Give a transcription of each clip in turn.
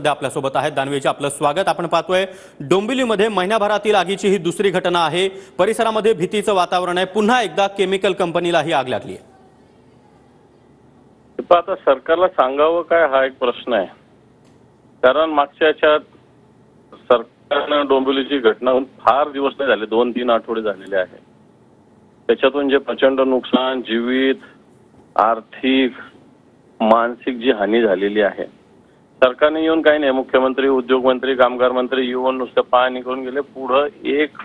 सध्या आपल्यासोबत आहेत। दानवेजी, आपलं स्वागत। आपण पाहतोय डोंबिवलीमध्ये महिन्याभरातील आगीची ही दुसरी घटना आहे। परिसरामध्ये भीतीचं वातावरण आहे। पुन्हा एकदा केमिकल कंपनीला ही आग लागली आहे। आता सरकारला सांगावं काय हा एक प्रश्न आहे। कारण मागच्या याच्यात सरकारनं डोंबिवलीची घटना फार दिवस नाही झाले, 2-3 आठवडे झालेले आहे। त्याच्यातून जे प्रचंड नुकसान, जीवित, आर्थिक, मानसिक जी हानी झालेली आहे, सरकारने येऊन काही नाही, मुख्यमंत्री, उद्योगमंत्री, कामगार मंत्री येऊन नुसतं पाहणी करून गेले। पुढं एक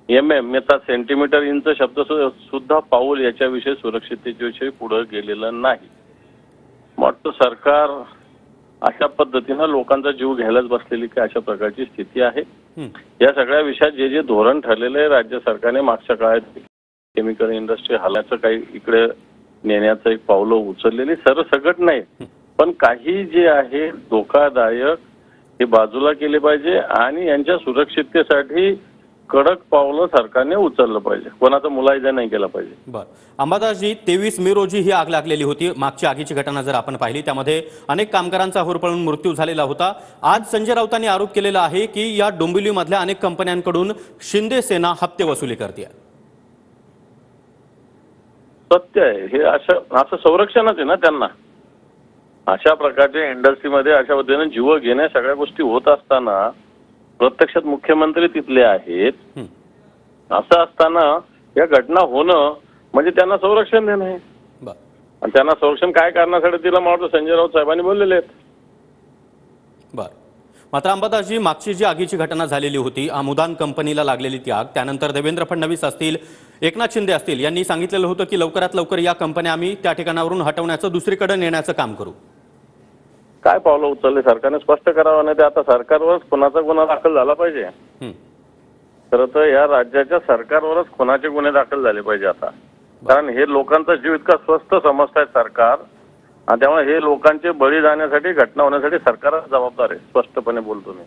MM सेंटीमीटर इंच शब्द सुद्धा पाऊल याच्याविषयी सुरक्षिततेविषयी पुढे गेलेलं नाही। मग सरकार अशा पद्धतीनं लोकांचा जीव घ्यायलाच बसलेली की अशा प्रकारची स्थिती आहे। या सगळ्या विषयात जे धोरण ठरलेलं आहे राज्य सरकारने मागच्या काळात केमिकल इंडस्ट्री हलाचं काही इकडे नेण्याचं एक पावलं उचललेली सरसकट नाही, पण काही जे आहे धोकादायक हे बाजूला केले पाहिजे आणि यांच्या सुरक्षिततेसाठी कडक पावलं सरकारने उचललं पाहिजे, कोणाचा मुलायजा नाही केला पाहिजे। बरं, अंबादासजी, 23 मे रोजी ही आग लागलेली होती। मागची आगीची घटना जर आपण पाहिली त्यामध्ये अनेक कामगारांचा होरपळून मृत्यू झालेला होता। आज संजय राऊतांनी आरोप केलेला आहे की या डोंबिवलीमधल्या अनेक कंपन्यांकडून शिंदे सेना हप्ते वसुली करते। सत्य आहे हे, असं संरक्षणच आहे ना त्यांना। अशा प्रकारच्या इंडस्ट्रीमध्ये अशा पद्धतीने जीव घेण्या सगळ्या गोष्टी होत असताना प्रत्यक्षात मुख्यमंत्री तिथले आहेत, असं असताना या घटना होणं म्हणजे त्यांना संरक्षण देणं आहे। आणि त्यांना संरक्षण काय करण्यासाठी तिला मला वाटतं संजय राऊत साहेबांनी बोललेले आहेत। बरं, मात्र अंबादासजी, मागची जी आगीची घटना झालेली होती, आमुदान कंपनीला लागलेली ती आग, त्यानंतर देवेंद्र फडणवीस असतील, एकनाथ शिंदे असतील यांनी सांगितलेलं होतं की लवकरात लवकर या कंपन्या आम्ही त्या ठिकाणावरून हटवण्याचं, दुसरीकडे नेण्याचं काम करू। काय पावलं उचलले सरकारने स्पष्ट करावं, नाही तर आता सरकारवरच खुनाचा गुन्हा दाखल झाला पाहिजे। खरं तर या राज्याच्या सरकारवरच खुनाचे गुन्हे दाखल झाले पाहिजे आता, कारण हे लोकांचा जीव इतका स्वस्त समजतायत सरकार, आणि त्यामुळे हे लोकांचे बळी जाण्यासाठी, घटना होण्यासाठी सरकारच जबाबदार आहे, स्पष्टपणे बोलतो मी।